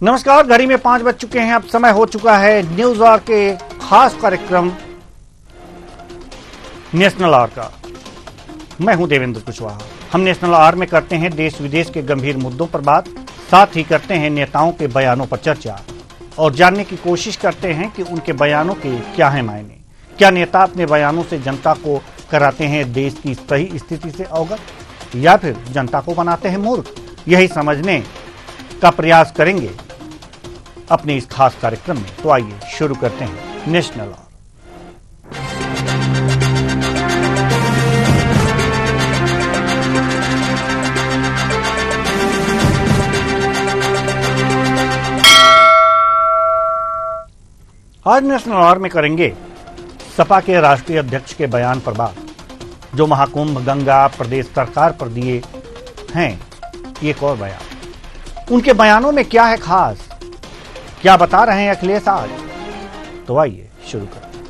नमस्कार, घड़ी में 5 बज चुके हैं। अब समय हो चुका है न्यूज आवर के खास कार्यक्रम नेशनल आवर का। मैं हूं देवेंद्र कुशवाहा। हम नेशनल आवर में करते हैं देश विदेश के गंभीर मुद्दों पर बात, साथ ही करते हैं नेताओं के बयानों पर चर्चा और जानने की कोशिश करते हैं कि उनके बयानों के क्या है मायने। क्या नेता अपने बयानों से जनता को कराते हैं देश की सही स्थिति से अवगत, या फिर जनता को बनाते हैं मूर्ख? यही समझने का प्रयास करेंगे अपने इस खास कार्यक्रम में। तो आइए शुरू करते हैं नेशनल आवर। आज नेशनल आवर में करेंगे सपा के राष्ट्रीय अध्यक्ष के बयान पर बात, जो महाकुंभ गंगा प्रदेश सरकार पर दिए हैं। एक और बयान, उनके बयानों में क्या है खास, क्या बता रहे हैं अखिलेश आज? तो आइए शुरू करते हैं।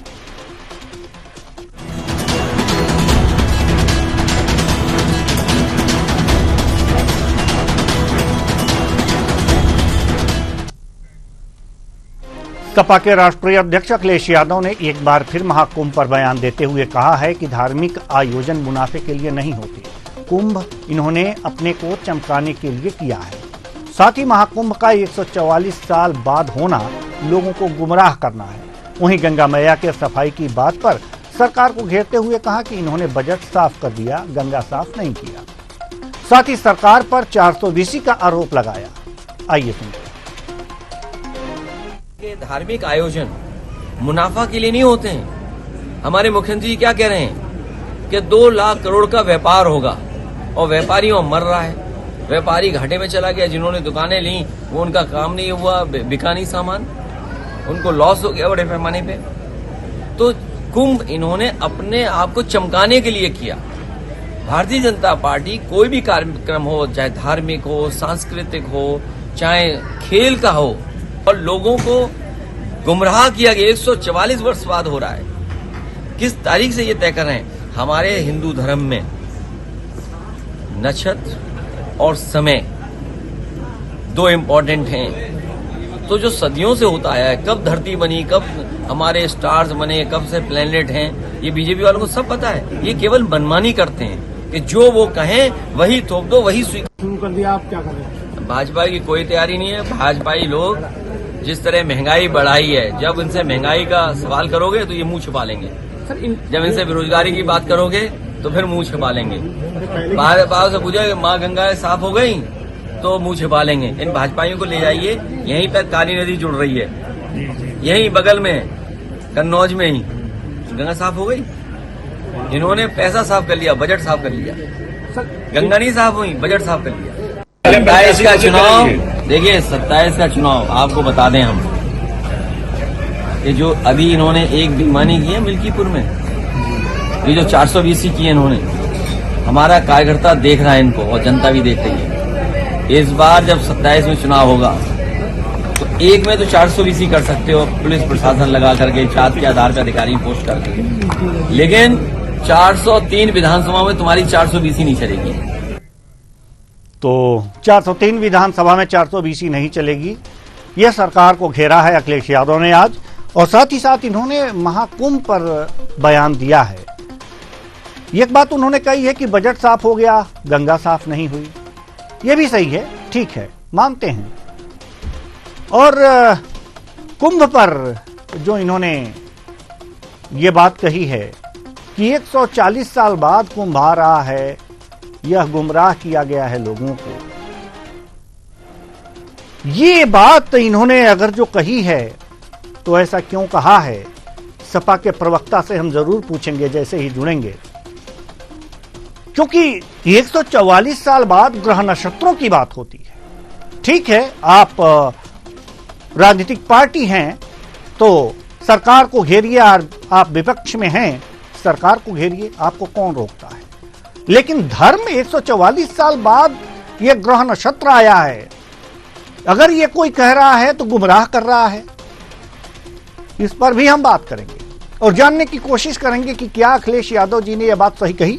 सपा के राष्ट्रीय अध्यक्ष अखिलेश यादव ने एक बार फिर महाकुंभ पर बयान देते हुए कहा है कि धार्मिक आयोजन मुनाफे के लिए नहीं होते। कुंभ इन्होंने अपने को चमकाने के लिए किया है। साथ ही महाकुंभ का 144 साल बाद होना लोगों को गुमराह करना है। वहीं गंगा मैया के सफाई की बात पर सरकार को घेरते हुए कहा कि इन्होंने बजट साफ कर दिया, गंगा साफ नहीं किया। साथ ही सरकार पर 420 का आरोप लगाया। आइए सुनते हैं। धार्मिक आयोजन मुनाफा के लिए नहीं होते हैं। हमारे मुख्यमंत्री क्या कह रहे हैं कि 2 लाख करोड़ का व्यापार होगा और व्यापारी वहां मर रहा है। व्यापारी घाटे में चला गया। जिन्होंने दुकानें ली वो उनका काम नहीं हुआ, बिका नहीं सामान, उनको लॉस हो गया बड़े पैमाने पे। तो कुंभ इन्होंने अपने आप को चमकाने के लिए किया। भारतीय जनता पार्टी कोई भी कार्यक्रम हो, चाहे धार्मिक हो, सांस्कृतिक हो, चाहे खेल का हो, और लोगों को गुमराह किया गया। 144 वर्ष बाद हो रहा है। किस तारीख से ये तय कर रहे हैं? हमारे हिंदू धर्म में नक्षत्र और समय 2 इम्पोर्टेंट हैं। तो जो सदियों से होता आया है, कब धरती बनी, कब हमारे स्टार्स बने, कब से प्लेनेट हैं, ये बीजेपी वालों को सब पता है। ये केवल मनमानी करते हैं कि जो वो कहें वही थोप दो, वही स्वीकार शुरू कर दिया। आप क्या कर रहे हैं? भाजपा की कोई तैयारी नहीं है। भाजपाई लोग जिस तरह महंगाई बढ़ाई है, जब इनसे महंगाई का सवाल करोगे तो ये मुंह छुपा लेंगे। जब इनसे बेरोजगारी की बात करोगे तो फिर मुंह छुपा लेंगे। बाहर से पूछा माँ गंगा साफ हो गई तो मुंह छुपा लेंगे। इन भाजपाइयों को ले जाइए, यहीं पर काली नदी जुड़ रही है, यहीं बगल में कन्नौज में ही गंगा साफ हो गई। इन्होंने पैसा साफ कर लिया, बजट साफ कर लिया। गंगा नहीं साफ हुई, बजट साफ कर लिया। 27 का चुनाव देखिए, 27 का चुनाव आपको बता दें हम कि जो अभी इन्होंने एक बेईमानी की है मिल्कीपुर में, ये जो 420 की है इन्होंने, हमारा कार्यकर्ता देख रहा है इनको और जनता भी देख रही है। इस बार जब 27 में चुनाव होगा तो एक में तो 420 कर सकते हो, पुलिस प्रशासन लगा करके, जात के आधार पर अधिकारी पोस्ट करके, लेकिन 403 विधानसभा में तुम्हारी 420 नहीं चलेगी। तो 403 विधानसभा में 420 नहीं चलेगी। यह सरकार को घेरा है अखिलेश यादव ने आज, और साथ ही साथ इन्होंने महाकुंभ पर बयान दिया है। एक बात उन्होंने कही है कि बजट साफ हो गया, गंगा साफ नहीं हुई। यह भी सही है, ठीक है, मानते हैं। और कुंभ पर जो इन्होंने ये बात कही है कि 140 साल बाद कुंभ आ रहा है, यह गुमराह किया गया है लोगों को। ये बात इन्होंने अगर जो कही है तो ऐसा क्यों कहा है? सपा के प्रवक्ता से हम जरूर पूछेंगे जैसे ही जुड़ेंगे, क्योंकि 144 साल बाद ग्रह नक्षत्रों की बात होती है। ठीक है, आप राजनीतिक पार्टी हैं तो सरकार को घेरिए, आप विपक्ष में हैं, सरकार को घेरिए, आपको कौन रोकता है। लेकिन धर्म 144 साल बाद यह ग्रह नक्षत्र आया है, अगर ये कोई कह रहा है तो गुमराह कर रहा है। इस पर भी हम बात करेंगे और जानने की कोशिश करेंगे कि क्या अखिलेश यादव जी ने यह बात सही कही।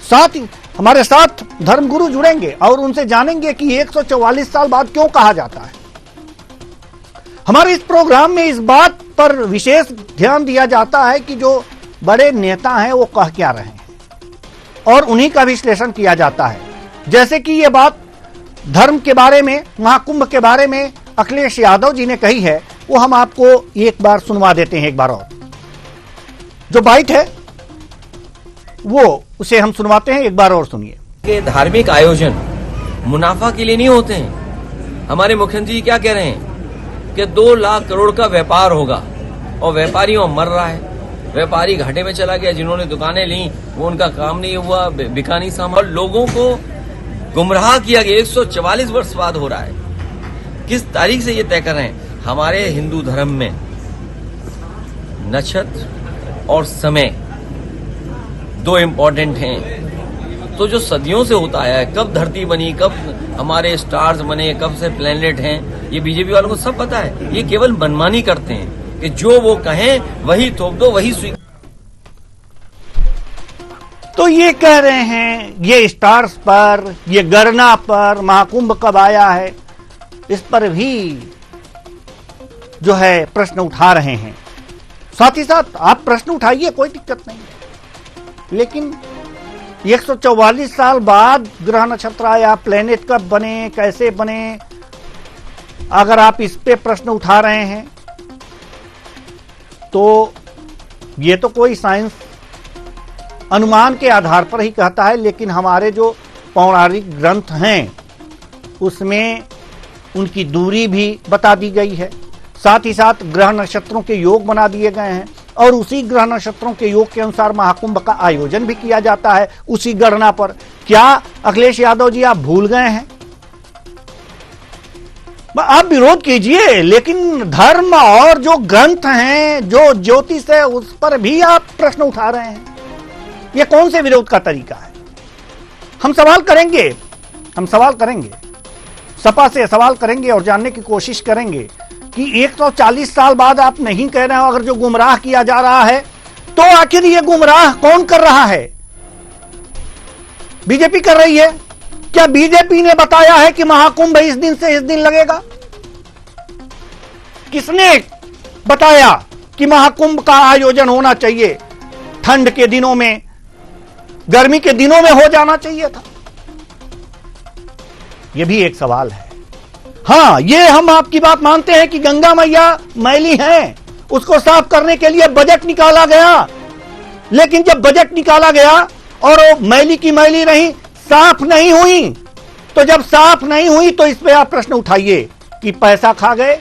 साथ ही हमारे साथ धर्मगुरु जुड़ेंगे और उनसे जानेंगे कि 144 साल बाद क्यों कहा जाता है। हमारे इस प्रोग्राम में इस बात पर विशेष ध्यान दिया जाता है कि जो बड़े नेता हैं वो कह क्या रहे हैं और उन्हीं का विश्लेषण किया जाता है। जैसे कि ये बात धर्म के बारे में, महाकुंभ के बारे में अखिलेश यादव जी ने कही है, वो हम आपको एक बार सुनवा देते हैं। एक बार और जो बाइट है वो उसे हम सुनवाते हैं, एक बार और सुनिए। के धार्मिक आयोजन मुनाफा के लिए नहीं होते हैं। हमारे मुख्यमंत्री जी क्या कह रहे हैं कि 2 लाख करोड़ का व्यापार होगा और व्यापारी वहां मर रहा है। व्यापारी घाटे में चला गया, जिन्होंने दुकानें ली वो उनका काम नहीं हुआ, बिका नहीं सामान, और लोगों को गुमराह किया गया। 144 वर्ष बाद हो रहा है। किस तारीख से ये तय कर रहे हैं? हमारे हिंदू धर्म में नक्षत्र और समय 2 इम्पोर्टेंट हैं। तो जो सदियों से होता आया है, कब धरती बनी, कब हमारे स्टार्स बने, कब से प्लेनेट हैं, ये बीजेपी वालों को सब पता है। ये केवल मनमानी करते हैं कि जो वो कहें वही थोप दो, वही स्वीकार। तो ये कह रहे हैं ये स्टार्स पर, ये गणना पर, महाकुंभ कब आया है, इस पर भी जो है प्रश्न उठा रहे हैं। साथ ही साथ आप प्रश्न उठाइए, कोई दिक्कत नहीं है, लेकिन 144 साल बाद ग्रह नक्षत्र आया, प्लेनेट कब बने, कैसे बने, अगर आप इस पे प्रश्न उठा रहे हैं तो ये तो कोई साइंस अनुमान के आधार पर ही कहता है, लेकिन हमारे जो पौराणिक ग्रंथ हैं उसमें उनकी दूरी भी बता दी गई है। साथ ही साथ ग्रह नक्षत्रों के योग बना दिए गए हैं और उसी ग्रह नक्षत्रों के योग के अनुसार महाकुंभ का आयोजन भी किया जाता है उसी गणना पर। क्या अखिलेश यादव जी आप भूल गए हैं? आप विरोध कीजिए, लेकिन धर्म और जो ग्रंथ हैं, जो ज्योतिष है, उस पर भी आप प्रश्न उठा रहे हैं। यह कौन से विरोध का तरीका है? हम सवाल करेंगे, सपा से सवाल करेंगे और जानने की कोशिश करेंगे कि 140 साल बाद आप नहीं कह रहे हो अगर जो गुमराह किया जा रहा है, तो आखिर ये गुमराह कौन कर रहा है? बीजेपी कर रही है? क्या बीजेपी ने बताया है कि महाकुंभ इस दिन से इस दिन लगेगा? किसने बताया कि महाकुंभ का आयोजन होना चाहिए? ठंड के दिनों में, गर्मी के दिनों में हो जाना चाहिए था। यह भी एक सवाल है। हां, ये हम आपकी बात मानते हैं कि गंगा मैया मैली हैं, उसको साफ करने के लिए बजट निकाला गया, लेकिन जब बजट निकाला गया और वो मैली की मैली रही, साफ नहीं हुई, तो जब साफ नहीं हुई तो इस पे आप प्रश्न उठाइए कि पैसा खा गए,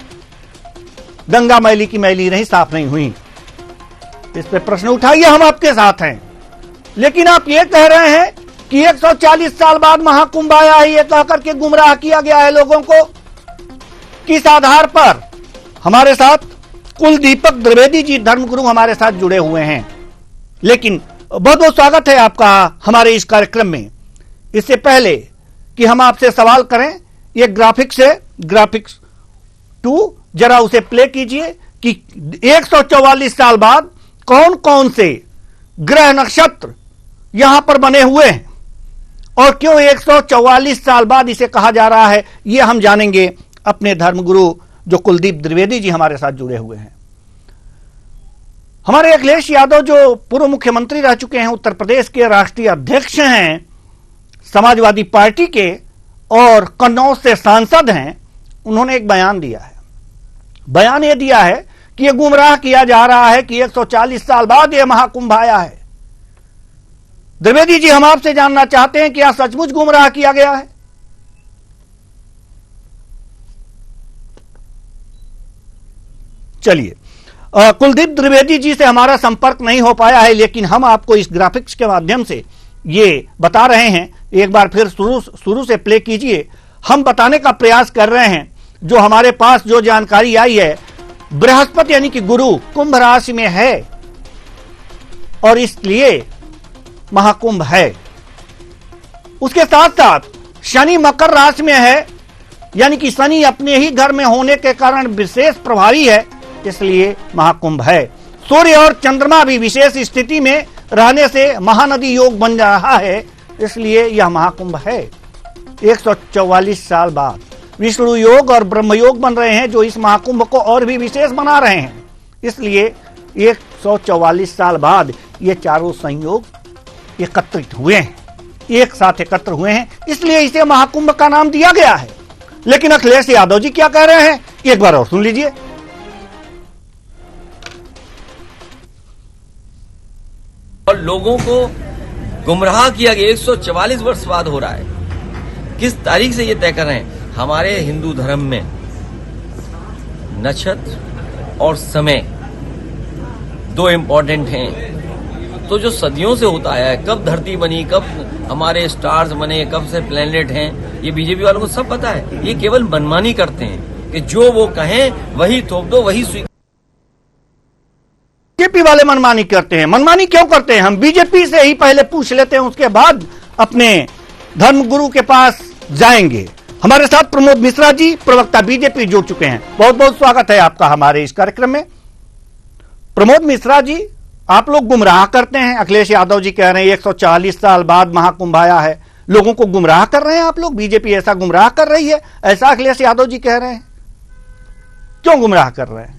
गंगा मैली की मैली रही, साफ नहीं हुई। इस पे प्रश्न उठाइए, हम आपके साथ हैं। लेकिन आप ये कह रहे हैं कि 140 साल बाद महाकुंभ आया है, ये कहकर के गुमराह किया गया है लोगों को। किस आधार पर? हमारे साथ कुलदीपक द्विवेदी जी धर्मगुरु हमारे साथ जुड़े हुए हैं। लेकिन बहुत बहुत स्वागत है आपका हमारे इस कार्यक्रम में। इससे पहले कि हम आपसे सवाल करें, ये ग्राफिक्स है, ग्राफिक्स 2 जरा उसे प्ले कीजिए कि 144 साल बाद कौन कौन से ग्रह नक्षत्र यहां पर बने हुए हैं और क्यों 144 साल बाद इसे कहा जा रहा है, यह हम जानेंगे अपने धर्मगुरु जो कुलदीप द्विवेदी जी हमारे साथ जुड़े हुए हैं। हमारे अखिलेश यादव जो पूर्व मुख्यमंत्री रह चुके हैं, उत्तर प्रदेश के राष्ट्रीय अध्यक्ष हैं समाजवादी पार्टी के और कन्नौज से सांसद हैं, उन्होंने एक बयान दिया है। बयान यह दिया है कि यह गुमराह किया जा रहा है कि 140 साल बाद यह महाकुंभ आया है। द्विवेदी जी, हम आपसे जानना चाहते हैं कि क्या सचमुच गुमराह किया गया है? चलिए, कुलदीप द्विवेदी जी से हमारा संपर्क नहीं हो पाया है, लेकिन हम आपको इस ग्राफिक्स के माध्यम से ये बता रहे हैं। एक बार फिर शुरू से प्ले कीजिए। हम बताने का प्रयास कर रहे हैं, जो हमारे पास जो जानकारी आई है, बृहस्पति यानी कि गुरु कुंभ राशि में है और इसलिए महाकुंभ है। उसके साथ साथ शनि मकर राशि में है, यानी कि शनि अपने ही घर में होने के कारण विशेष प्रभावी है, इसलिए महाकुंभ है। सूर्य और चंद्रमा भी विशेष स्थिति में रहने से महानदी योग बन रहा है, इसलिए यह महाकुंभ है 144 साल बाद। विष्णु योग और ब्रह्म योग बन रहे हैं, जो इस महाकुंभ को और भी विशेष बना रहे हैं। इसलिए 144 साल बाद ये चारों संयोग एकत्रित हुए हैं, एक साथ एकत्र हुए हैं, इसलिए इसे महाकुंभ का नाम दिया गया है। लेकिन अखिलेश यादव जी क्या कह रहे हैं, एक बार और सुन लीजिए। और लोगों को गुमराह किया गया। 144 वर्ष बाद हो रहा है। किस तारीख से ये तय कर रहे हैं? हमारे हिंदू धर्म में नक्षत्र और समय दो इंपॉर्टेंट हैं। तो जो सदियों से होता आया है, कब धरती बनी, कब हमारे स्टार्स बने, कब से प्लेनेट हैं, ये बीजेपी वालों को सब पता है। ये केवल मनमानी करते हैं कि जो वो कहें वही थोप दो, वही स्वीकार। बीजेपी वाले मनमानी करते हैं। मनमानी क्यों करते हैं? हम बीजेपी से ही पहले पूछ लेते हैं, उसके बाद अपने धर्मगुरु के पास जाएंगे। हमारे साथ प्रमोद मिश्रा जी, प्रवक्ता बीजेपी, जुड़ चुके हैं। बहुत बहुत स्वागत है आपका हमारे इस कार्यक्रम में। प्रमोद मिश्रा जी, आप लोग गुमराह करते हैं। अखिलेश यादव जी कह रहे हैं 140 साल बाद महाकुंभ आया है, लोगों को गुमराह कर रहे हैं आप लोग। बीजेपी ऐसा गुमराह कर रही है, ऐसा अखिलेश यादव जी कह रहे हैं। क्यों गुमराह कर रहे हैं?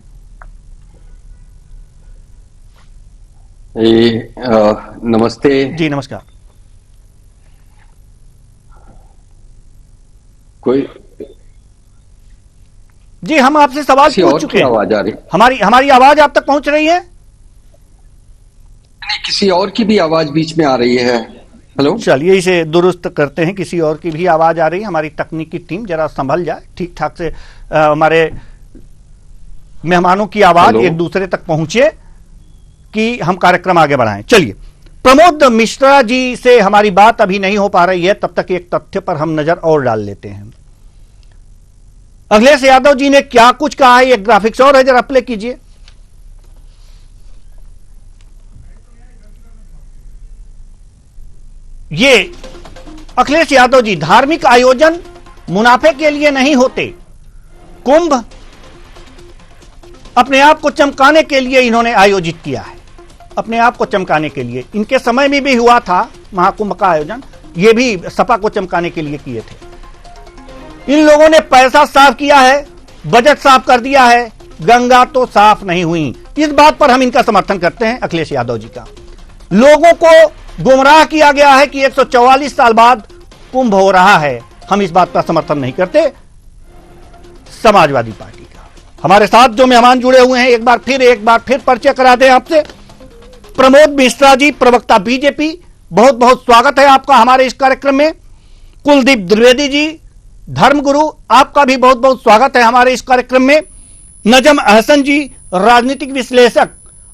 नमस्ते जी नमस्कार। कोई जी, हम आपसे सवाल पूछ चुके हैं। आवाज आ रही? हमारी आवाज आप तक पहुंच रही है? नहीं, किसी और की भी आवाज बीच में आ रही है। हेलो, चलिए इसे दुरुस्त करते हैं। किसी और की भी आवाज आ रही है। हमारी तकनीकी टीम जरा संभल जाए, ठीक ठाक से हमारे मेहमानों की आवाज एक दूसरे तक पहुंचे कि हम कार्यक्रम आगे बढ़ाएं। चलिए, प्रमोद मिश्रा जी से हमारी बात अभी नहीं हो पा रही है, तब तक एक तथ्य पर हम नजर और डाल लेते हैं। अखिलेश यादव जी ने क्या कुछ कहा है, एक ग्राफिक्स और है, जरा प्ले कीजिए। ये अखिलेश यादव जी, धार्मिक आयोजन मुनाफे के लिए नहीं होते, कुंभ अपने आप को चमकाने के लिए इन्होंने आयोजित किया है, अपने आप को चमकाने के लिए। इनके समय में भी हुआ था महाकुंभ का आयोजन, ये भी सपा को चमकाने के लिए किए थे। इन लोगों ने पैसा साफ किया है, बजट साफ कर दिया है, गंगा तो साफ नहीं हुई। इस बात पर हम इनका समर्थन करते हैं, अखिलेश यादव जी का। लोगों को गुमराह किया गया है कि 144 साल बाद कुंभ हो रहा है, हम इस बात का समर्थन नहीं करते। समाजवादी पार्टी का हमारे साथ जो मेहमान जुड़े हुए हैं, एक बार फिर परिचय करा दें आपसे। प्रमोद मिश्रा जी, प्रवक्ता बीजेपी, बहुत बहुत स्वागत है आपका हमारे इस कार्यक्रम में। कुलदीप द्विवेदी जी, धर्मगुरु, आपका भी बहुत बहुत स्वागत है हमारे इस कार्यक्रम में। नजम अहसन जी, राजनीतिक विश्लेषक,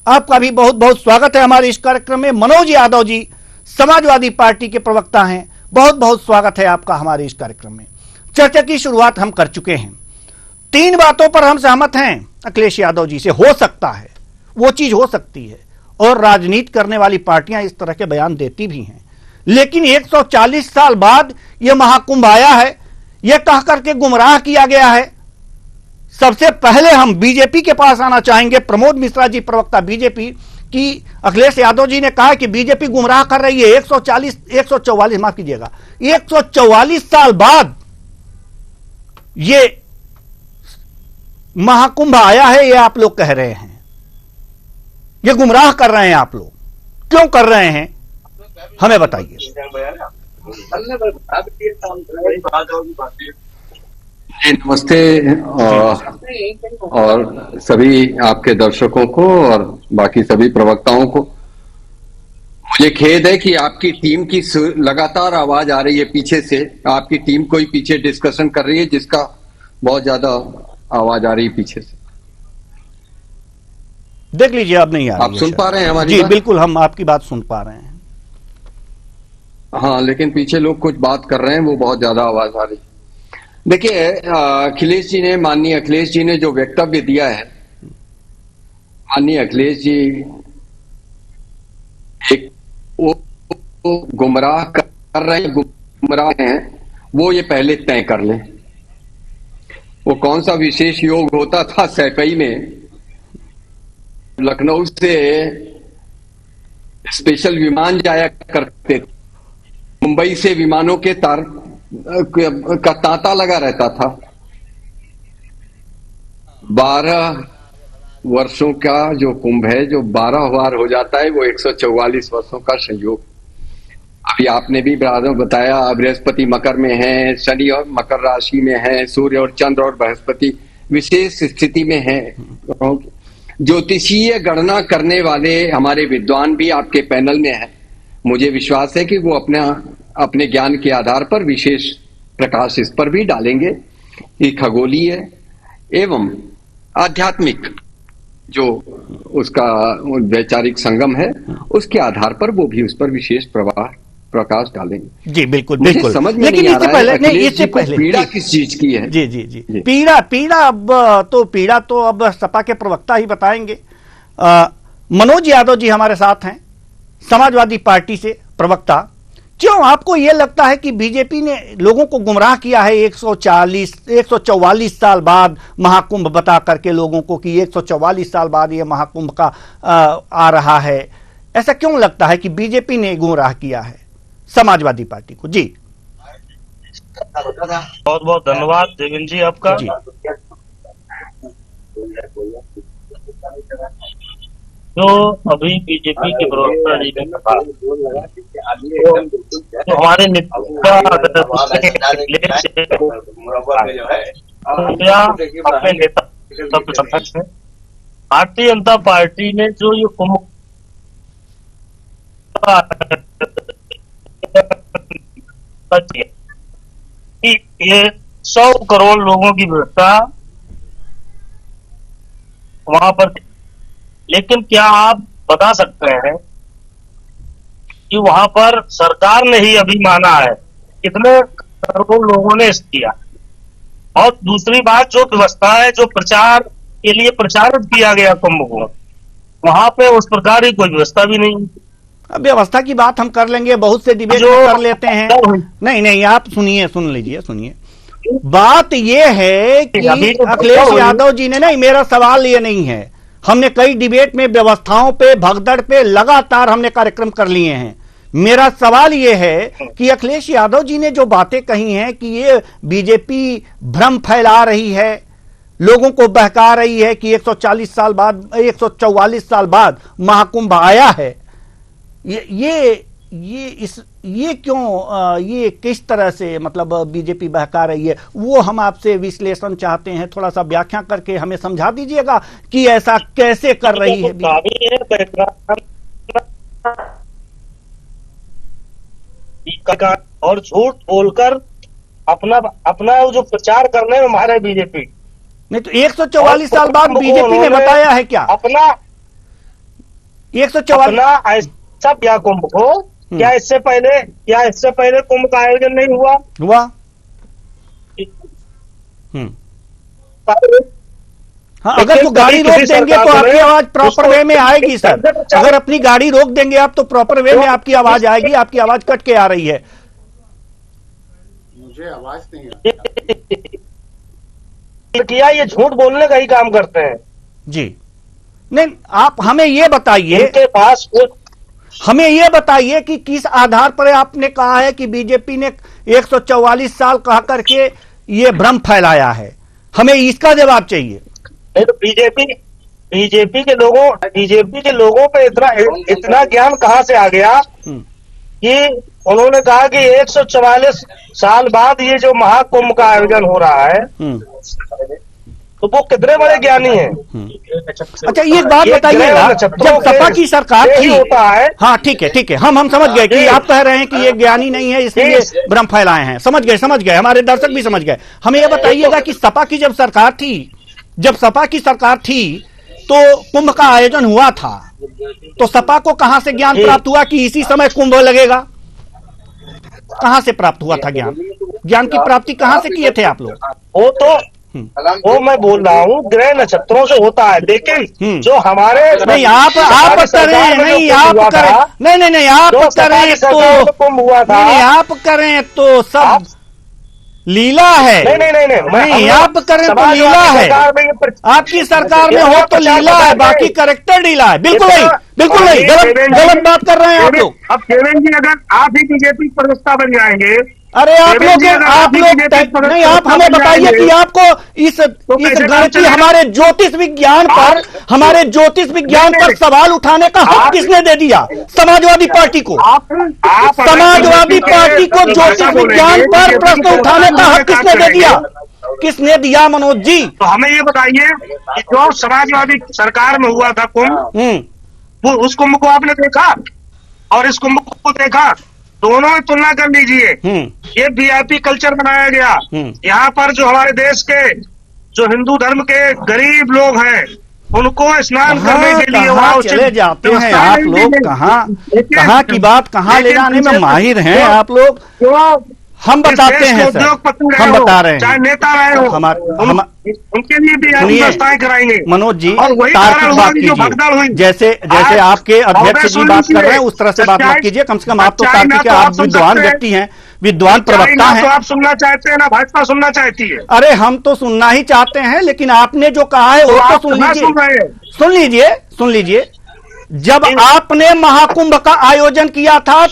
आपका भी बहुत बहुत स्वागत है हमारे इस कार्यक्रम में। मनोज यादव जी, समाजवादी पार्टी के प्रवक्ता हैं, बहुत बहुत स्वागत है आपका हमारे इस कार्यक्रम में। चर्चा की शुरुआत हम कर चुके हैं। 3 बातों पर हम सहमत हैं अखिलेश यादव जी से। हो सकता है, वो चीज हो सकती है, और राजनीति करने वाली पार्टियां इस तरह के बयान देती भी हैं। लेकिन 140 साल बाद यह महाकुंभ आया है, यह कह करके गुमराह किया गया है। सबसे पहले हम बीजेपी के पास आना चाहेंगे, प्रमोद मिश्रा जी, प्रवक्ता बीजेपी, कि अखिलेश यादव जी ने कहा कि बीजेपी गुमराह कर रही है। 144 माफ कीजिएगा, 144 साल बाद ये महाकुंभ आया है, ये आप लोग कह रहे हैं, ये गुमराह कर रहे हैं आप लोग। क्यों कर रहे हैं, हमें बताइए। नमस्ते और सभी आपके दर्शकों को और बाकी सभी प्रवक्ताओं को। मुझे खेद है कि आपकी टीम की लगातार आवाज आ रही है पीछे से। आपकी टीम कोई पीछे डिस्कशन कर रही है जिसका बहुत ज्यादा आवाज आ रही है पीछे से। देख लीजिए, अब नहीं आ रही है। आप सुन पा रहे हैं हमारी जी बात? बिल्कुल, हम आपकी बात सुन पा रहे हैं। हाँ, लेकिन पीछे लोग कुछ बात कर रहे हैं, वो बहुत ज्यादा आवाज आ रही है। देखिए, अखिलेश जी ने, माननीय अखिलेश जी ने जो वक्तव्य दिया है, माननीय अखिलेश जी एक वो गुमराह कर रहे हैं, गुमराह हैं, वो ये पहले तय कर लें। वो कौन सा विशेष योग होता था सैकई में, लखनऊ से स्पेशल विमान जाया करते थे, मुंबई से विमानों के तार का तांता लगा रहता था, 12 वर्षों का जो कुंभ है, जो 12 बार हो जाता है, वो 144 वर्षों का संयोग। अभी आपने भी बताया, बृहस्पति मकर में है, शनि और मकर राशि में है, सूर्य और चंद्र और बृहस्पति विशेष स्थिति में है। ज्योतिषीय गणना करने वाले हमारे विद्वान भी आपके पैनल में हैं। मुझे विश्वास है कि वो अपने ज्ञान के आधार पर विशेष प्रकाश इस पर भी डालेंगे कि खगोलीय एवं आध्यात्मिक जो उसका वैचारिक संगम है, उसके आधार पर वो भी उस पर विशेष प्रकाश डालेंगे। जी बिल्कुल मुझे बिल्कुल। समझ में लेकिन नहीं आ इससे रहा पहले है नहीं, अखिलेश इससे जी को पहले पीड़ा किस चीज की है। जी जी जी, जी। पीड़ा अब सपा के प्रवक्ता ही बताएंगे। मनोज यादव जी हमारे साथ हैं, समाजवादी पार्टी से प्रवक्ता। क्यों आपको यह लगता है कि बीजेपी ने लोगों को गुमराह किया है 144 साल बाद महाकुंभ बता करके लोगों को कि 144 साल बाद यह महाकुंभ का आ रहा है? ऐसा क्यों लगता है कि बीजेपी ने गुमराह किया है समाजवादी पार्टी को? जी बहुत बहुत धन्यवाद देवेंद्र जी आपका। जी। जो अभी बीजेपी के प्रवक्ता जी ने कहा, तो हमारे नेता अपने नेता सबके समक्ष है। भारतीय जनता पार्टी ने जो ये कुंभ कि ये 100 करोड़ लोगों की व्यवस्था वहां पर, लेकिन क्या आप बता सकते हैं कि वहां पर सरकार ने ही अभी माना है कितने करोड़ लोगों ने इस किया? और दूसरी बात, जो व्यवस्था है, जो प्रचार के लिए प्रचारित किया गया कुंभ को, वहां पे उस प्रकार की कोई व्यवस्था भी नहीं। अब व्यवस्था की बात हम कर लेंगे, बहुत से डिबेट कर लेते हैं। नहीं आप सुन लीजिए। बात यह है कि अखिलेश यादव जी ने, नहीं मेरा सवाल ये नहीं है, हमने कई डिबेट में व्यवस्थाओं पे, भगदड़ पे लगातार हमने कार्यक्रम कर लिए हैं। मेरा सवाल यह है कि अखिलेश यादव जी ने जो बातें कही हैं कि ये बीजेपी भ्रम फैला रही है, लोगों को बहका रही है कि 144 साल बाद महाकुंभ आया है, ये क्यों, ये किस तरह से मतलब बीजेपी बहका रही है, वो हम आपसे विश्लेषण चाहते हैं। थोड़ा सा व्याख्या करके हमें समझा दीजिएगा कि ऐसा कैसे कर रही है और झूठ बोलकर अपना जो प्रचार करने में मारे बीजेपी। नहीं तो 144 साल बाद बीजेपी ने बताया है क्या अपना 144 ऐसा क्या कुंभ को? क्या इससे पहले कुंभ का आयोजन नहीं हुआ? हाँ, अगर तो गाड़ी रोक देंगे तो आपकी आवाज प्रॉपर वे में आएगी सर। अगर अपनी गाड़ी रोक देंगे आप तो प्रॉपर वे में आपकी आवाज आएगी। आपकी आवाज कट के आ रही है। मुझे आवाज नहीं आ रही। किया, ये झूठ बोलने का ही काम करते हैं जी। नहीं, आप हमें ये बताइए, इनके पास हमें यह बताइए कि किस आधार पर आपने कहा है कि बीजेपी ने 144 साल कहा करके ये भ्रम फैलाया है? हमें इसका जवाब चाहिए। नहीं तो बीजेपी के लोगों पे इतना ज्ञान कहां से आ गया कि उन्होंने कहा कि 144 साल बाद ये जो महाकुंभ का आयोजन हो रहा है, तो वो कितने बड़े ज्ञानी हैं। अच्छा, एक बात बताइएगा, जब सपा की सरकार थी, होता है। हाँ ठीक है, हम समझ गए कि आप कह रहे हैं कि ये ज्ञानी नहीं है इसलिए भ्रम फैलाए हैं। समझ गए, हमारे दर्शक भी समझ गए। हमें यह बताइएगा कि सपा की जब सपा की सरकार थी तो कुंभ का आयोजन हुआ था, तो सपा को कहां से ज्ञान प्राप्त हुआ कि इसी समय कुंभ लगेगा? कहां से प्राप्त हुआ था ज्ञान की प्राप्ति कहां से किए थे आप लोग? वो मैं बोल रहा हूँ ग्रह नक्षत्रों से होता है, लेकिन जो हमारे नहीं आप करें, आप करें तो सब लीला है। नहीं आप करें तो लीला है। आपकी सरकार में हो तो लीला है, बाकी करेक्टर लीला है। बिल्कुल नहीं, गलत बात कर रहे हैं आप लोग। अब देवेंद्र जी, अगर आप ही बीजेपी प्रवक्ता बन जाएंगे अरे आप लोग नहीं, आप हमें बताइए कि आपको इस गणित हमारे ज्योतिष विज्ञान पर सवाल उठाने का हक किसने दे दिया? समाजवादी पार्टी को। समाजवादी पार्टी को ज्योतिष विज्ञान पर प्रश्न उठाने का हक किसने दे दिया? किसने दिया मनोज जी? तो हमें ये बताइए कि जो समाजवादी सरकार में हुआ था कुंभ, वो उस कुंभ को आपने देखा और इस कुंभ को देखा? दोनों में तुलना कर लीजिए। ये वीआईपी कल्चर बनाया गया। यहाँ पर जो हमारे देश के जो हिंदू धर्म के गरीब लोग हैं उनको स्नान करने के लिए वहां चले जाते हैं आप लोग। कहाँ की बात कहाँ ले जाने में माहिर हैं आप लोग। हम बताते हैं सर, हम बता रहे हैं, चाहे नेता रहे हो उनके लिए भी व्यवस्थाएं कराएंगे। मनोज जी तार्किक बात कीजिए, जैसे आपके अध्यक्ष जी बात कर रहे हैं उस तरह से बात मत कीजिए। कम से कम आप तो तार्किक है, आप विद्वान व्यक्ति हैं, विद्वान प्रवक्ता हैं। तो आप सुनना चाहते हैं ना भाजपा सुनना चाहती है? अरे हम तो सुनना ही चाहते हैं, लेकिन आपने जो कहा है वो तो सुन लीजिए। जब आपने महाकुंभ का आयोजन किया था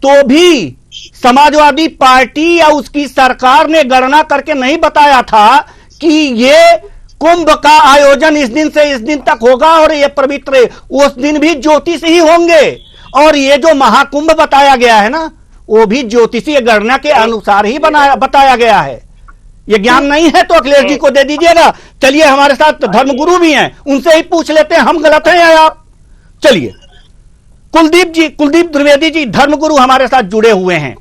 तो भी समाजवादी पार्टी या उसकी सरकार ने गणना करके नहीं बताया था कि ये कुंभ का आयोजन इस दिन से इस दिन तक होगा और ये पवित्र उस दिन भी ज्योतिषी होंगे। और ये जो महाकुंभ बताया गया है ना, वो भी ज्योतिषीय गणना के अनुसार ही बताया गया है। ये ज्ञान नहीं है तो अखिलेश जी को दे दीजिएगा। चलिए, हमारे साथ धर्मगुरु भी हैं, उनसे ही पूछ लेते हैं हम गलत हैं या आप। चलिए, कुलदीप द्विवेदी जी धर्मगुरु हमारे साथ जुड़े हुए हैं।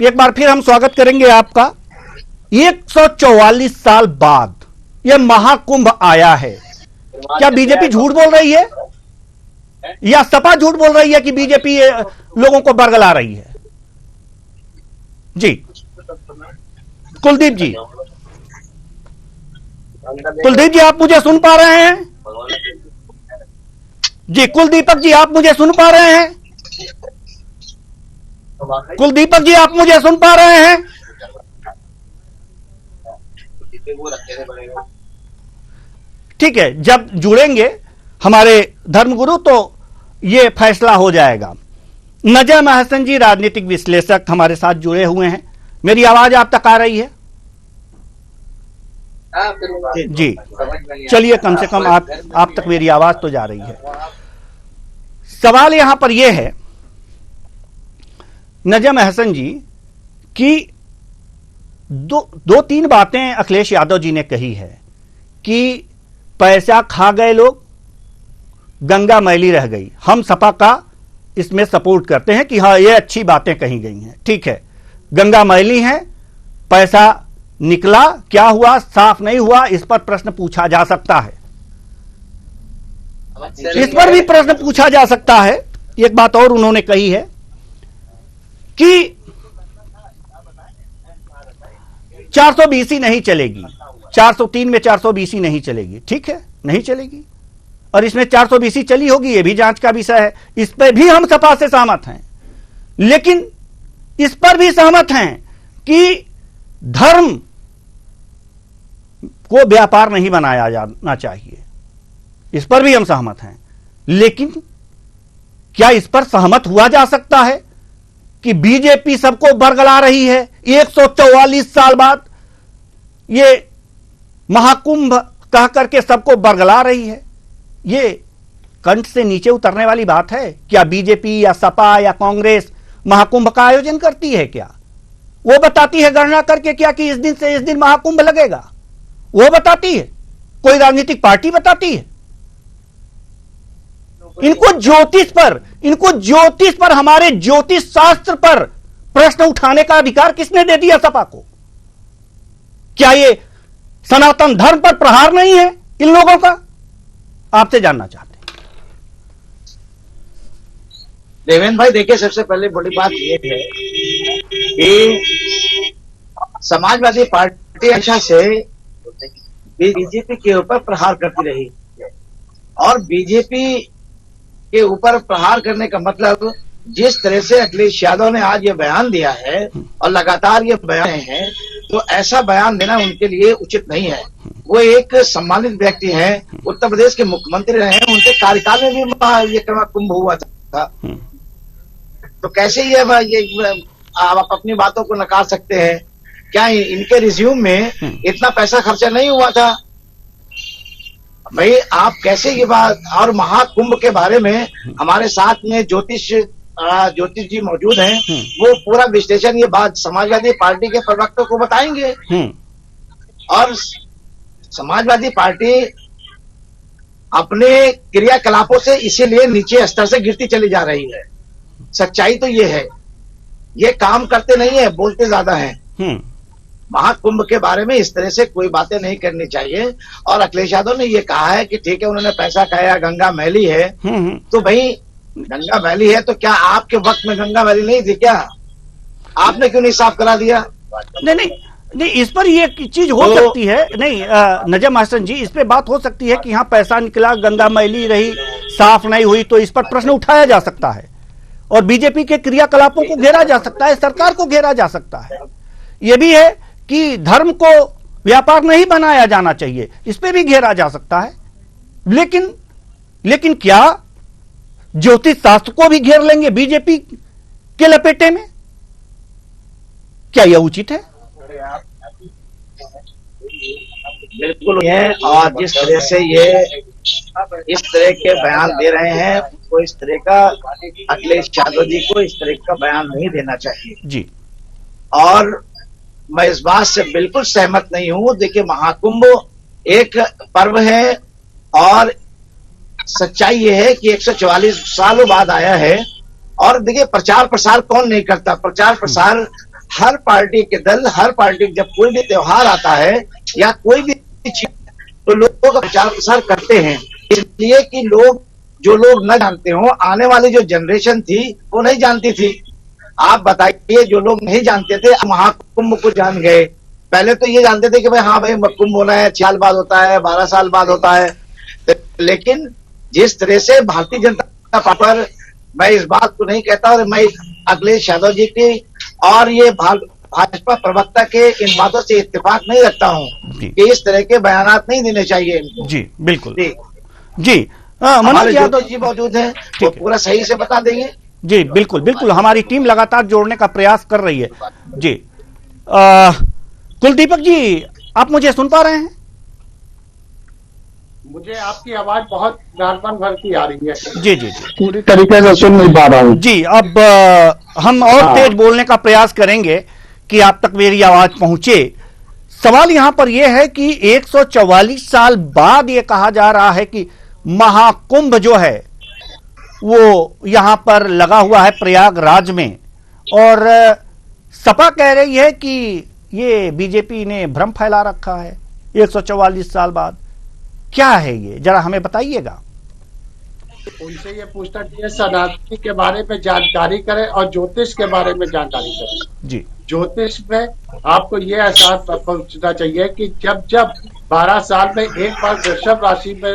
एक बार फिर हम स्वागत करेंगे आपका। 144 साल बाद यह महाकुंभ आया है। क्या बीजेपी झूठ बोल रही है या सपा झूठ बोल रही है कि बीजेपी लोगों को बरगला रही है? जी कुलदीप जी आप मुझे सुन पा रहे हैं? जी कुलदीपक जी आप मुझे सुन पा रहे हैं? कुलदीपक जी आप मुझे सुन पा रहे हैं? ठीक है, जब जुड़ेंगे हमारे धर्मगुरु तो ये फैसला हो जाएगा। नजम अहसन जी राजनीतिक विश्लेषक हमारे साथ जुड़े हुए हैं। मेरी आवाज आप तक आ रही है? जी चलिए, कम से कम आप तक मेरी आवाज तो जा रही है। सवाल यहां पर यह है नजम अहसन जी कि दो तीन बातें अखिलेश यादव जी ने कही है कि पैसा खा गए लोग, गंगा मैली रह गई। हम सपा का इसमें सपोर्ट करते हैं कि हाँ ये अच्छी बातें कही गई हैं, ठीक है। गंगा मैली है, पैसा निकला, क्या हुआ साफ नहीं हुआ, इस पर प्रश्न पूछा जा सकता है। इस पर भी प्रश्न पूछा जा सकता है। एक बात और उन्होंने कही है कि 420 नहीं चलेगी, 403 में 420 नहीं चलेगी, ठीक है, नहीं चलेगी। और इसमें 420 चली होगी, यह भी जांच का विषय है। इस पर भी हम सपा से सहमत हैं, लेकिन इस पर भी सहमत हैं कि धर्म को व्यापार नहीं बनाया जाना चाहिए। इस पर भी हम सहमत हैं, लेकिन क्या इस पर सहमत हुआ जा सकता है कि बीजेपी सबको बरगला रही है? 144 साल बाद ये महाकुंभ कह करके सबको बरगला रही है। ये कंठ से नीचे उतरने वाली बात है। क्या बीजेपी या सपा या कांग्रेस महाकुंभ का आयोजन करती है? क्या वो बताती है गणना करके क्या कि इस दिन से इस दिन महाकुंभ लगेगा? वो बताती है? कोई राजनीतिक पार्टी बताती है? इनको ज्योतिष पर हमारे ज्योतिष शास्त्र पर प्रश्न उठाने का अधिकार किसने दे दिया सपा को? क्या ये सनातन धर्म पर प्रहार नहीं है इन लोगों का? आपसे जानना चाहते हैं। देवेंद्र भाई देखिए, सबसे पहले बड़ी बात यह है कि समाजवादी पार्टी हमेशा से बीजेपी के ऊपर प्रहार करती रही और बीजेपी के ऊपर प्रहार करने का मतलब जिस तरह से अखिलेश यादव ने आज ये बयान दिया है और लगातार ये बयान है, तो ऐसा बयान देना उनके लिए उचित नहीं है। वो एक सम्मानित व्यक्ति हैं, उत्तर प्रदेश के मुख्यमंत्री रहे हैं, उनके कार्यकाल में भी ये कुंभ हुआ था। तो कैसे ये आप अपनी बातों को नकार सकते हैं? क्या इनके रिज्यूम में इतना पैसा खर्चा नहीं हुआ था? भाई आप कैसे ये बात, और महाकुंभ के बारे में हमारे साथ में ज्योतिष जी मौजूद हैं, वो पूरा विश्लेषण ये बात समाजवादी पार्टी के प्रवक्ता को बताएंगे। और समाजवादी पार्टी अपने क्रियाकलापों से इसीलिए नीचे स्तर से गिरती चली जा रही है। सच्चाई तो ये है, ये काम करते नहीं है, बोलते ज्यादा हैं। महाकुंभ के बारे में इस तरह से कोई बातें नहीं करनी चाहिए। और अखिलेश यादव ने ये कहा है कि ठीक है उन्होंने पैसा खाया, गंगा मैली है। तो भाई गंगा मैली है तो क्या आपके वक्त में गंगा मैली नहीं थी क्या? आपने क्यों नहीं साफ करा दिया? नहीं, इस पर ये चीज हो सकती है। नहीं नजम हसन जी, इस पे बात हो सकती है कि यहाँ पैसा निकला, गंगा मैली रही, साफ नहीं हुई, तो इस पर प्रश्न उठाया जा सकता है और बीजेपी के क्रियाकलापों को घेरा जा सकता है, सरकार को घेरा जा सकता है। यह भी है कि धर्म को व्यापार नहीं बनाया जाना चाहिए, इस पे भी घेरा जा सकता है। लेकिन क्या ज्योतिष शास्त्र को भी घेर लेंगे बीजेपी के लपेटे में? क्या यह उचित है? बिल्कुल है। और जिस तरह से ये इस तरह के बयान दे रहे हैं, उनको इस तरह का, अखिलेश यादव जी को इस तरह का बयान नहीं देना चाहिए जी। और मैं इस बात से बिल्कुल सहमत नहीं हूं। देखिए महाकुंभ एक पर्व है और सच्चाई ये है कि 144 सालों बाद आया है। और देखिए प्रचार प्रसार कौन नहीं करता? प्रचार प्रसार हर पार्टी के दल, हर पार्टी जब कोई भी त्योहार आता है या कोई भी चीज, तो लोग प्रचार प्रसार करते हैं, इसलिए कि लोग, जो लोग न जानते हो, आने वाली जो जनरेशन थी वो नहीं जानती थी। आप बताइए, जो लोग नहीं जानते थे महाकुंभ को जान गए। पहले तो ये जानते थे कि भाई हाँ भाई कुंभ होना है, 6 साल बाद होता है, 12 साल बाद होता है। लेकिन जिस तरह से भारतीय जनता पार्टी पर, मैं इस बात को नहीं कहता, और मैं अखिलेश यादव जी की और ये भाजपा प्रवक्ता के इन बातों से इत्तेफाक नहीं रखता हूँ कि इस तरह के बयानात नहीं देने चाहिए इनको। जी बिल्कुल जी। मनोज यादव जी मौजूद हैं, वो पूरा सही से बता देंगे। जी बिल्कुल, हमारी टीम लगातार जोड़ने का प्रयास कर रही है। जी कुलदीपक जी, आप मुझे सुन पा रहे हैं? मुझे आपकी आवाज बहुत गारपन भर की आ रही है। जी पूरी तरीके से सुन नहीं पा रहा हूँ। जी, अब हम और तेज बोलने का प्रयास करेंगे कि आप तक मेरी आवाज पहुंचे। सवाल यहां पर यह है कि 144 साल बाद यह कहा जा रहा है कि महाकुंभ जो है वो यहां पर लगा हुआ है प्रयागराज में, और सपा कह रही है कि ये बीजेपी ने भ्रम फैला रखा है 144 साल बाद। क्या है ये, जरा हमें बताइएगा। उनसे ये पूछना चाहिए सनातनी के बारे में जानकारी करें और ज्योतिष के बारे में जानकारी करें। जी, ज्योतिष में आपको ये एहसास पहुंचना चाहिए कि जब 12 साल में एक बार वृषभ राशि में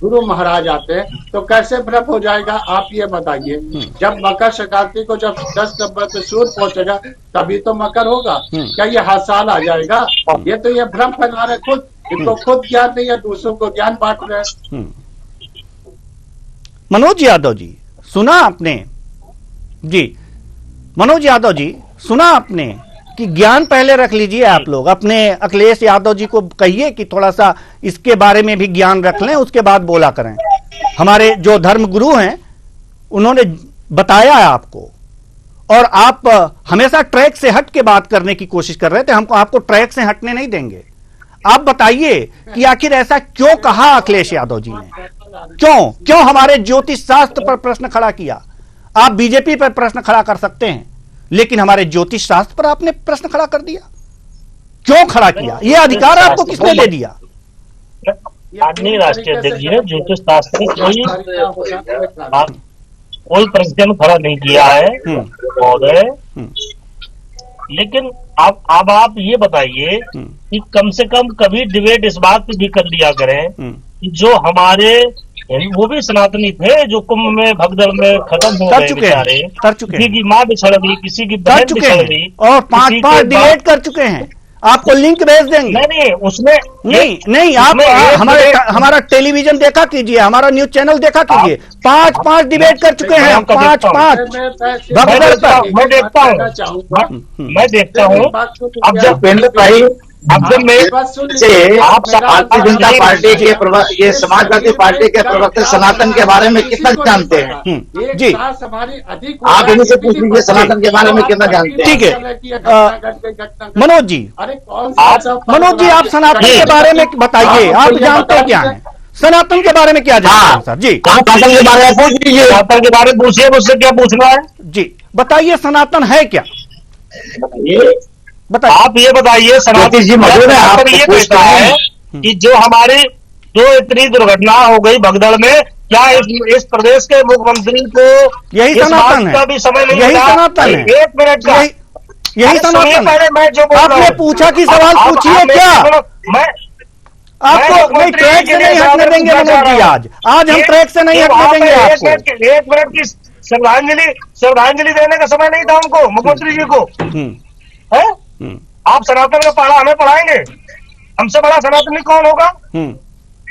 गुरु महाराज आते हैं तो कैसे भ्रम हो जाएगा, आप ये बताइए। जब मकर संक्रांति को जब 10 नंबर पे सूर्य पहुंचेगा तभी तो मकर होगा। क्या ये हर साल आ जाएगा? ये तो ये भ्रम फैला रहे खुद, इनको खुद ज्ञान नहीं है, दूसरों को ज्ञान बांट रहे हैं। मनोज यादव जी, सुना आपने? जी मनोज यादव जी, सुना आपने कि ज्ञान पहले रख लीजिए आप लोग। अपने अखिलेश यादव जी को कहिए कि थोड़ा सा इसके बारे में भी ज्ञान रख लें, उसके बाद बोला करें। हमारे जो धर्म गुरु हैं उन्होंने बताया है आपको, और आप हमेशा ट्रैक से हट के बात करने की कोशिश कर रहे थे। हमको आपको ट्रैक से हटने नहीं देंगे। आप बताइए कि आखिर ऐसा क्यों कहा अखिलेश यादव जी ने? क्यों हमारे ज्योतिष शास्त्र पर प्रश्न खड़ा किया? आप बीजेपी पर प्रश्न खड़ा कर सकते हैं, लेकिन हमारे ज्योतिष शास्त्र पर आपने प्रश्न खड़ा कर दिया। क्यों खड़ा किया? यह अधिकार आपको किसने दे दिया? आदमी राष्ट्रीय अध्यक्ष जी ने ज्योतिष शास्त्र कोई प्रश्न खड़ा नहीं किया है महोदय। लेकिन अब आप ये बताइए कि कम से कम कभी डिबेट इस बात पे भी कर लिया करें कि जो हमारे वो भी सनातनी थे जो कुंभ में भगदड़ में खत्म हो गए बेचारे, कर चुके किसी की माँ बिछड़ गई, किसी की बहन बिछड़ गई, और 5 डिबेट कर चुके हैं। आपको लिंक भेज देंगे। नहीं उसमें नहीं आप उसमें हमारा टेलीविजन देखा कीजिए, हमारा न्यूज चैनल देखा कीजिए, 5 डिबेट कर चुके हैं, 5 मैं देखता हूँ अब जब भारतीय जनता पार्टी के ये समाजवादी पार्टी के प्रवक्ता सनातन के बारे में कितना जानते हैं? जी आप इन्हीं से पूछ लीजिए सनातन के बारे में कितना जानते हैं। ठीक है मनोज जी, मनोज जी आप सनातन के बारे में बताइए, आप जानते क्या है सनातन के बारे में, क्या जानते हैं सर? जी सनातन के बारे में पूछ लीजिए, सनातन के बारे में पूछिए, मुझसे क्या पूछना है? जी बताइए सनातन है क्या, बताइए। आप ये बताइए सनातन जी मौजूद है, आप ये कहता है कि जो हमारी जो इतनी दुर्घटना हो गई भगदड़ में, क्या इस प्रदेश के मुख्यमंत्री को यही सनातन है, का भी समय नहीं यही मिला? सनातन है, 1 मिनट का यही सनातन है। मैं जो आपने पूछा कि सवाल पूछिए क्या, आपको नहीं ट्रैक से नहीं हटने देंगे मनोज जी, आज हम ट्रैक से नहीं हटने देंगे आपको। 1 मिनट की श्रद्धांजलि देने का समय नहीं था उनको, मुख्यमंत्री जी को है? आप सनातन का पढ़ा हमें पढ़ाएंगे? हमसे बड़ा सनातनी कौन होगा?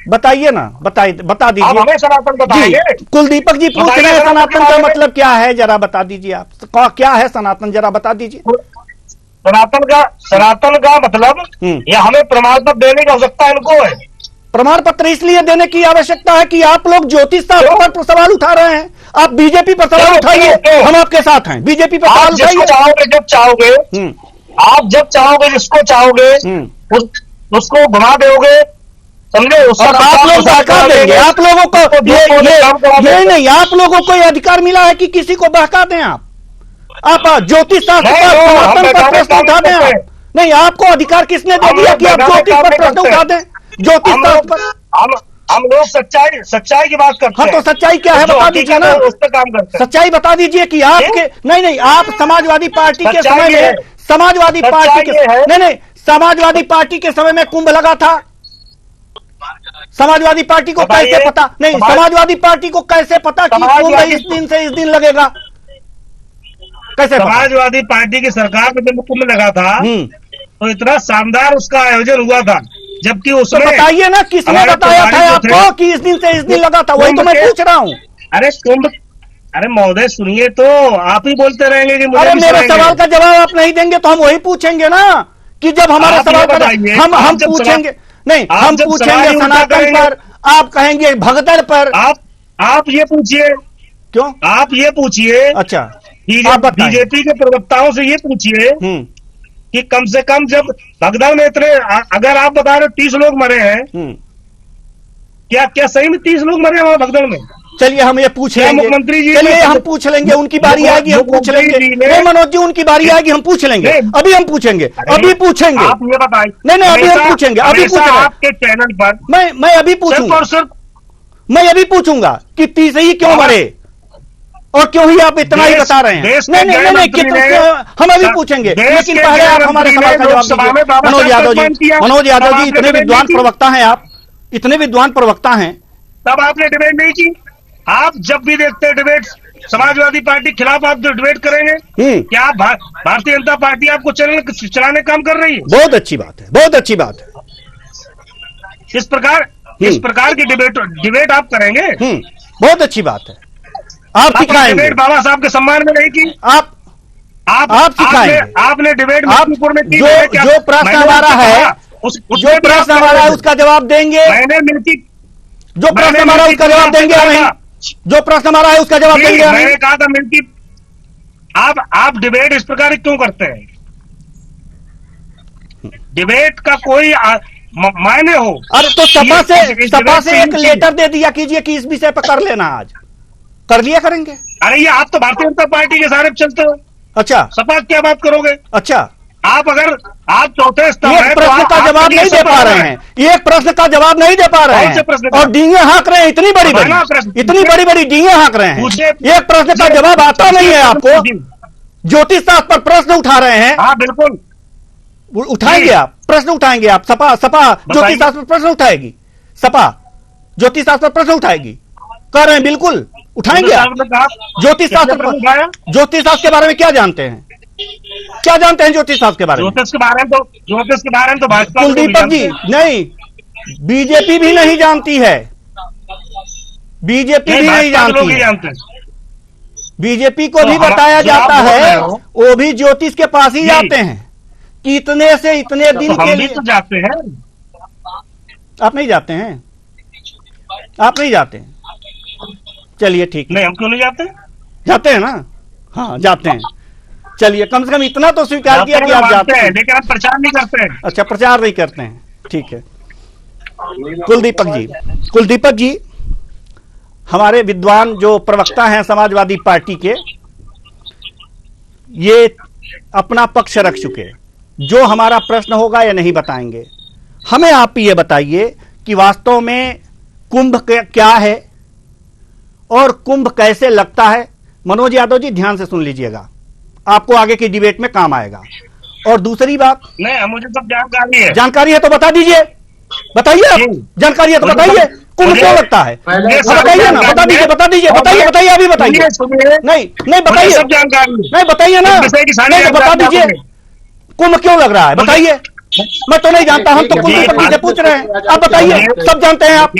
बताइए ना, बता आप दीजिए। हमें सनातन बताएंगे? कुलदीपक जी पूछ रहे हैं सनातन का मतलब क्या है, जरा बता दीजिए। आप क्या है सनातन, जरा बता दीजिए। सनातन का मतलब यह हमें प्रमाण पत्र देने की आवश्यकता इनको है। प्रमाण पत्र इसलिए देने की आवश्यकता है कि आप लोग ज्योतिष शास्त्र पर सवाल उठा रहे हैं, आप बीजेपी पर सवाल उठाइए, हम आपके साथ हैं। बीजेपी पर सवाल उठाइए, जब चाहोगे आप जब चाहोगे जिसको चाहोगे उसको घुमा दोगे, समझे? और आप लोग बहका देंगे। आप लोगों को ये नहीं, आप लोगों को ये अधिकार मिला है कि किसी को बहका दें। आप ज्योतिष शास्त्र पर सनातन पर प्रश्न उठा दें। आप नहीं, आपको अधिकार किसने दे दिया कि आप ज्योतिष पर प्रश्न उठा दें? ज्योतिष शास्त्र पर हम लोग सच्चाई की बात करते हैं। हाँ, तो सच्चाई क्या है बता दीजिए ना, उस पर काम करते हैं। सच्चाई बता दीजिए कि आपके नहीं आप समाजवादी पार्टी के समय में, समाजवादी पार्टी के समाजवादी पार्टी के समय में कुंभ लगा था। समाजवादी पार्टी को कैसे पता नहीं, समाजवादी पार्टी को कैसे पता कि कुंभ इस दिन से इस दिन लगेगा, कैसे? समाजवादी पार्टी की सरकार में जब कुंभ लगा था तो इतना शानदार उसका आयोजन हुआ था, जबकि उसमें तो बताइए ना किसने बताया था आपको कि इस दिन से इस दिन लगा था, वही तो मैं पूछ रहा हूँ। अरे कुंभ, अरे महोदय सुनिए तो, आप ही बोलते रहेंगे कि मुझे अरे मेरे सवाल का जवाब आप नहीं देंगे तो हम वही पूछेंगे ना कि जब हमारे सवाल का हम पूछेंगे नहीं, हम पूछेंगे सनातन पर, आप कहेंगे भगदड़ पर। आप ये पूछिए, क्यों आप ये पूछिए, अच्छा बीजेपी के प्रवक्ताओं से ये पूछिए कि कम से कम जब भगदड़ में इतने, अगर आप बता रहे 30 लोग मरे हैं, क्या सही में 30 लोग मरे हैं वहां भगदड़ में? चलिए हम ये पूछ लेंगे, मुख्यमंत्री जी, चलिए हम पूछ लेंगे, उनकी बारी आएगी हम पूछ लेंगे। नहीं मनोज जी, उनकी बारी आएगी हम पूछ लेंगे, अभी हम पूछेंगे, अभी पूछेंगे। आप ये बताइए। नहीं अभी हम पूछेंगे, अभी पूछ आपके चैनल पर मैं अभी पूछूंगा, मैं अभी पूछूंगा कि 30 ही क्यों मरे और क्यों ही आप इतना ही बता रहे हैं। नहीं हम अभी पूछेंगे, लेकिन पहले आप हमारे सवाल का जवाब दीजिए। मनोज यादव जी इतने विद्वान प्रवक्ता हैं, आप इतने विद्वान प्रवक्ता हैं, तब आपने डिबेट नहीं की। आप जब भी देखते हैं डिबेट समाजवादी पार्टी के खिलाफ, आप जो डिबेट करेंगे, क्या आप भारतीय जनता पार्टी आपको चलाने काम कर रही है? बहुत अच्छी बात है, बहुत अच्छी बात है। इस प्रकार की डिबेट आप करेंगे, बहुत अच्छी बात है। आप सिखाएंगे डिबेट बाबा साहब के सम्मान में नहीं की, आप सिखाएंगे। आपने डिबेट में की, जो प्रश्न हमारा है, जो प्रश्न हमारा है उसका जवाब देंगे। मैंने मिलती, जो प्रश्न हमारा उसका जवाब देंगे हमें, जो प्रश्न हमारा है उसका जवाब देंगे हमें। मैंने कहा था मिलती, आप डिबेट इस प्रकार क्यों करते हैं? डिबेट का कोई मायने हो? अरे तो सपा से एक लेटर दे दिया कीजिए कि इस विषय पर कर लेना, आज कर लिया करेंगे। अरे ये आप तो भारतीय जनता पार्टी के सारे चलते हो। अच्छा, सपा क्या बात करोगे? अच्छा, आप अगर आप चौथे स्तंभ एक प्रश्न का जवाब नहीं दे पा रहे हैं, एक प्रश्न का जवाब नहीं दे पा रहे हैं और डींगे हाँक रहे हैं, इतनी बड़ी बड़ी डींगे हाँक रहे हैं। एक प्रश्न का जवाब आता नहीं है आपको, ज्योतिष शास्त्र पर प्रश्न उठा रहे हैं। हाँ बिल्कुल उठाएंगे, आप प्रश्न उठाएंगे, आप सपा ज्योतिष शास्त्र पर प्रश्न उठाएगी, सपा ज्योतिष शास्त्र पर प्रश्न उठाएगी, कह रहे हैं बिल्कुल उठाएंगे। आप ज्योतिष शास्त्र के बारे में क्या जानते हैं? क्या जानते हैं ज्योतिष शास्त्र के बारे में? ज्योतिष के बारे में तो भाजपा को भी कुलदीपक जी, जानते हैं। नहीं, बीजेपी भी नहीं जानती है, बीजेपी भी नहीं भाजपा के लोग जानती ही है। जानते हैं। बीजेपी को तो भी हम- बताया जो आप जाता बोल रहे है, हो, वो भी ज्योतिष के पास ही जी। जाते हैं कि इतने से इतने दिन तो के हम भी लिए। तो जाते हैं। आप नहीं जाते हैं? आप नहीं जाते हैं? चलिए ठीक है, नहीं, हम क्यों नहीं जाते? जाते हैं ना? हाँ, जाते हैं। चलिए, कम से कम इतना तो स्वीकार किया कि आप जाते हैं। लेकिन हम प्रचार नहीं करते हैं। अच्छा, प्रचार नहीं करते हैं, ठीक है। कुलदीपक जी हमारे विद्वान जो प्रवक्ता हैं समाजवादी पार्टी के, ये अपना पक्ष रख चुके हैं। जो हमारा प्रश्न होगा या नहीं बताएंगे। हमें आप ये बताइए कि वास्तव में कुंभ क्या है और कुंभ कैसे लगता है। मनोज यादव जी, ध्यान से सुन लीजिएगा, आपको आगे की डिबेट में काम आएगा। और दूसरी बात, नहीं, मुझे सब जानकारी है। जानकारी है तो बता दीजिए, बताइए आप। जी। जानकारी है तो मुझे बताइए, कुंभ मुझे- क्यों लगता है? पहले हाँ, बताइए ना, बता दीजिए, बताइए अभी बताइए। सुनिए, नहीं बताइए, सब जानकारी है। नहीं बताइए ना, इस विषय की सारी नहीं बता जानकारी दीजिए, आपको कुंभ क्यों लग रहा है, बताइए। मैं तो नहीं जानता, हम तो जी, कुलदीपक जी से पूछ रहे हैं, आप बताइए। जी। सब जानते हैं आप,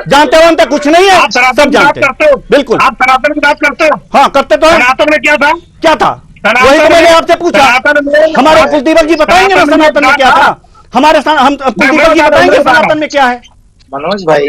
जानते वानते कुछ नहीं है, आप सनातन सब की बात जानते करते हैं, हो। बिल्कुल। आप सनातन की बात करते हो। हाँ, करते तो हैं। सनातन में क्या था? क्या था सनातन वही तो मैंने में- आपसे पूछा। सनातन में- हमारे कुलदीपक जी बताएंगे ना सनातन में क्या था। हम कुलदीपक जी बताएंगे सनातन में क्या है। मनोज भाई,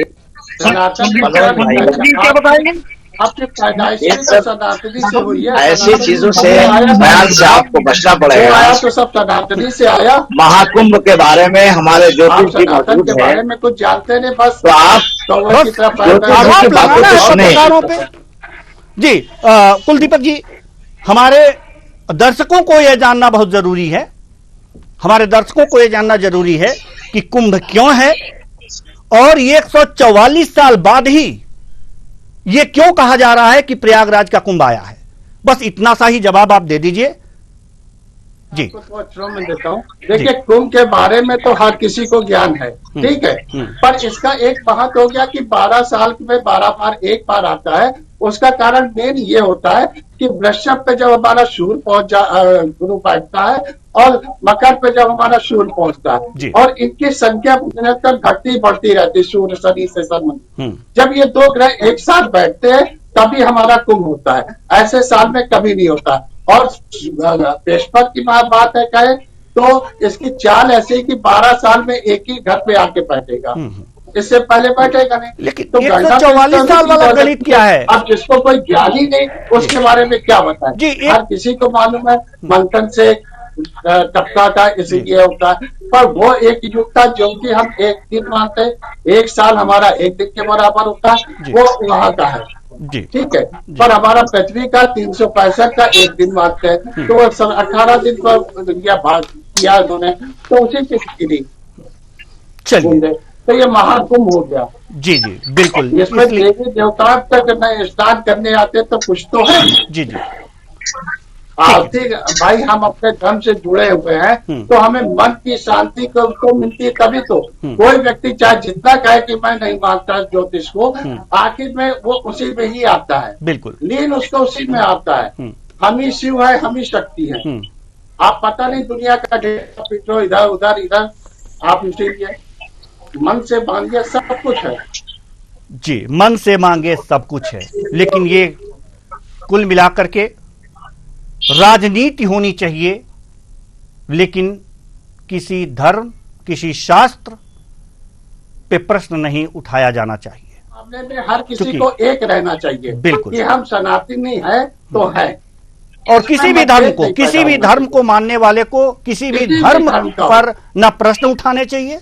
क्या बताएंगे? आपकी पैदाइश ये तो सब सनातनी से हुई है। ऐसी सनातनी चीजों से से आया, बयान से आपको बचना जो पड़ेगा। आया तो सब सनातनी से आया। महाकुंभ के बारे में हमारे आप ज्योतिष जी सनातन मौजूद के है, बारे में कुछ जानते नहीं, बस तो आप कौवे की तरह पैदा ज्योतिष हुए। की आरोप बातों लगाना को है सुने। पत्रकारों पे। जी, कुलदीपक जी, हमारे दर्शकों को यह जानना बहुत जरूरी है, हमारे दर्शकों को यह जानना जरूरी है कि कुंभ क्यों है और 144 साल बाद ही यह क्यों कहा जा रहा है कि प्रयागराज का कुंभ आया है। बस इतना सा ही जवाब आप दे दीजिए। जी, आपको तो अक्षरों में देता हूँ। देखिए, कुंभ के बारे में तो हर किसी को ज्ञान है, ठीक है, पर इसका एक महत्व हो गया कि 12 साल में 12 बार एक बार आता है। उसका कारण मेन ये होता है कि वृषभ पे जब हमारा सूर्य गुरु बैठता है और मकर पे जब हमारा सूर्य पहुंचता जी। है, और इनकी संख्या निरंतर घटती बढ़ती रहती है, सूर्य शनि से सन। जब ये दो ग्रह एक साथ बैठते हैं तभी हमारा कुंभ होता है, ऐसे साल में कभी नहीं होता। और बृहस्पति की बात है कहे तो इसकी चाल ऐसी कि 12 साल में एक ही घर पे आके बैठेगा, इससे पहले बैठेगा नहीं। लेकिन तो गणना 144 साल वाला तो गणित क्या है? अब जिसको कोई ज्ञान ही नहीं उसके बारे में क्या बताएं। जी, हर किसी को मालूम है मंथन से टपका का इसीलिए होता है, पर वो एक युग था जो कि हम एक दिन मानते हैं, एक साल हमारा एक दिन के बराबर होता है, वो वहां का है, जी, ठीक है। पर हमारा पृथ्वी का 365 का एक दिन मानते हैं, तो वो 18 दिन पर या भाग किया उन्होंने, तो उसी की गिरी चलिए। तो ये महाकुंभ हो गया। जी जी, बिल्कुल। इसमें इसलिए देवी देवता तक न स्नान करने आते तो कुछ तो है। जी जी, आर्थिक भाई, हम अपने धर्म से जुड़े हुए हैं तो हमें मन की शांति को मिलती है तभी तो। कोई व्यक्ति चाहे जितना कहे कि मैं नहीं मानता ज्योतिष को, आखिर में वो उसी में ही आता है, बिल्कुल। लीन उसको उसी में आता है। हम ही शिव है, हम ही शक्ति है। आप पता नहीं दुनिया का ढेर पीछो इधर उधर इधर, आप इसीलिए मन से मांगिए सब कुछ है। जी, मन से मांगे सब कुछ है, लेकिन ये कुल मिलाकर के राजनीति होनी चाहिए, लेकिन किसी धर्म, किसी शास्त्र पे प्रश्न नहीं उठाया जाना चाहिए। मामले में हर किसी चूंकि- को एक रहना चाहिए, बिल्कुल। कि हम सनातनी है तो है। और किसी भी धर्म को, नहीं किसी भी पैदा धर्म को मानने वाले को किसी भी किसी भी धर्म धर्म का। पर न प्रश्न उठाने चाहिए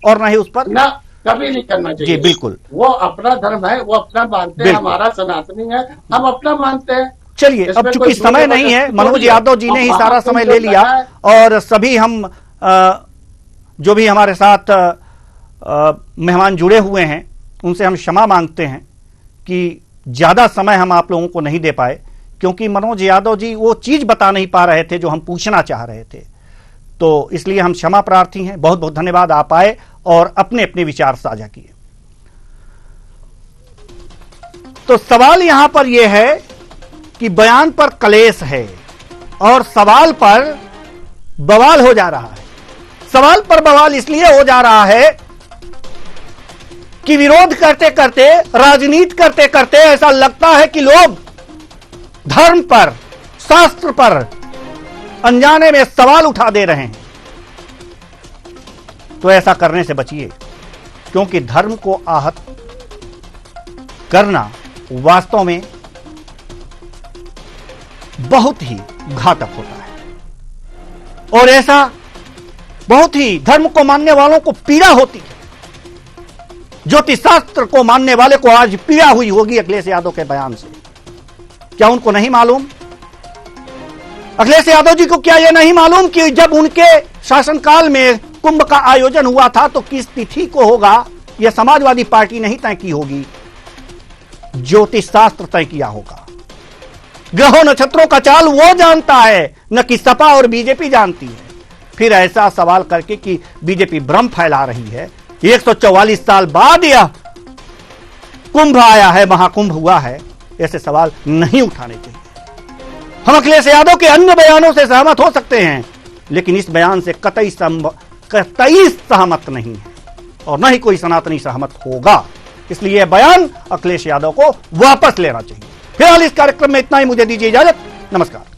और न ही उस पर। ना कभी नहीं करना चाहिए। जी, बिल्कुल। वो अपना धर्म है, वो अपना मानते हैं, बिल्कुल। हमारा सनातनी है, हम अपना मानते हैं। चलिए, इसमें अब कोई चूंकि समय दूसरे नहीं है, वजह मनोज थोड़ी यादव जी ने ही अब सारा समय जो ले लिया, है, और सभी हम जो भी हमारे साथ मेहमान जुड़े हुए हैं उनसे हम क्षमा मांगते हैं कि ज्यादा समय हम आप लोगों को नहीं दे पाए, क्योंकि मनोज यादव जी वो चीज बता नहीं पा रहे थे जो हम पूछना चाह रहे थे, तो इसलिए हम क्षमा प्रार्थी हैं। बहुत बहुत धन्यवाद, आप आए और अपने अपने विचार साझा किए। तो सवाल यहां पर यह है कि बयान पर कलेश है, और सवाल पर बवाल हो जा रहा है। सवाल पर बवाल इसलिए हो जा रहा है कि विरोध करते करते, राजनीति करते करते ऐसा लगता है कि लोग धर्म पर, शास्त्र पर अनजाने में सवाल उठा दे रहे हैं। तो ऐसा करने से बचिए, क्योंकि धर्म को आहत करना वास्तव में बहुत ही घातक होता है और ऐसा बहुत ही धर्म को मानने वालों को पीड़ा होती है। ज्योतिष शास्त्र को मानने वाले को आज पीड़ा हुई होगी अखिलेश यादव के बयान से। क्या उनको नहीं मालूम? अखिलेश यादव जी को क्या यह नहीं मालूम कि जब उनके शासनकाल में कुंभ का आयोजन हुआ था तो किस तिथि को होगा, यह समाजवादी पार्टी नहीं तय की होगी, ज्योतिष शास्त्र तय किया होगा। ग्रहों नक्षत्रों का चाल वो जानता है, न कि सपा और बीजेपी जानती है। फिर ऐसा सवाल करके कि बीजेपी भ्रम फैला रही है, 144 साल बाद यह कुंभ आया है, महाकुंभ हुआ है, ऐसे सवाल नहीं उठाने चाहिए। हम अखिलेश यादव के अन्य बयानों से सहमत हो सकते हैं, लेकिन इस बयान से कतई सहमत नहीं है और न ही कोई सनातनी सहमत होगा। इसलिए यह बयान अखिलेश यादव को वापस लेना चाहिए। फिलहाल इस कार्यक्रम में इतना ही, मुझे दीजिए इजाजत। नमस्कार।